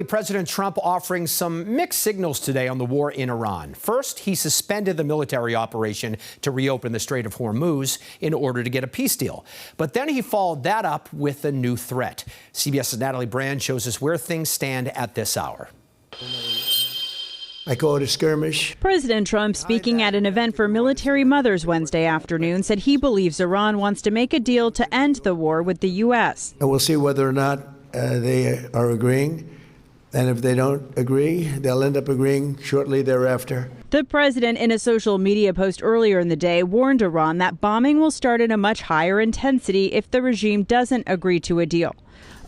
President Trump offering some mixed signals today on the war in Iran. First, he suspended the military operation to reopen the Strait of Hormuz in order to get a peace deal. But then he followed that up with a new threat. CBS's Natalie Brand shows us where things stand at this hour. I call it a skirmish. President Trump, speaking at an event for military mothers Wednesday afternoon, said he believes Iran wants to make a deal to end the war with the U.S. And we'll see whether or not they are agreeing. And if they don't agree, they'll end up agreeing shortly thereafter. The president, in a social media post earlier in the day, warned Iran that bombing will start at a much higher intensity if the regime doesn't agree to a deal.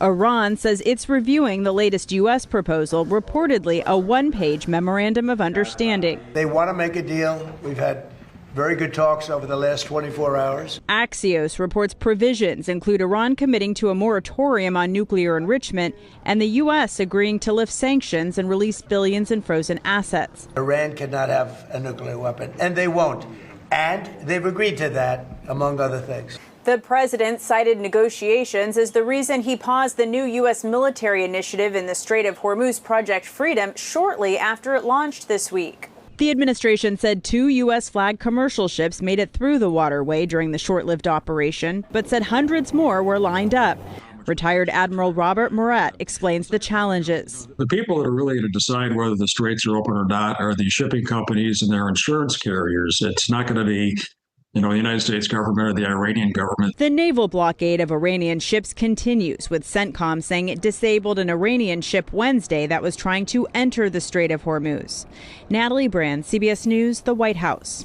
Iran says it's reviewing the latest U.S. proposal, reportedly a one-page memorandum of understanding. They want to make a deal. We've had very good talks over the last 24 hours. Axios reports provisions include Iran committing to a moratorium on nuclear enrichment and the U.S. agreeing to lift sanctions and release billions in frozen assets. Iran cannot have a nuclear weapon, and they won't. And they've agreed to that, among other things. The president cited negotiations as the reason he paused the new U.S. military initiative in the Strait of Hormuz, Project Freedom, shortly after it launched this week. The administration said 2 U.S.-flagged commercial ships made it through the waterway during the short-lived operation, but said hundreds more were lined up. Retired Admiral Robert Moret explains the challenges. The people that are really to decide whether the straits are open or not are the shipping companies and their insurance carriers. It's not going to be the United States government or the Iranian government. The naval blockade of Iranian ships continues, with CENTCOM saying it disabled an Iranian ship Wednesday that was trying to enter the Strait of Hormuz. Natalie Brand, CBS News, the White House.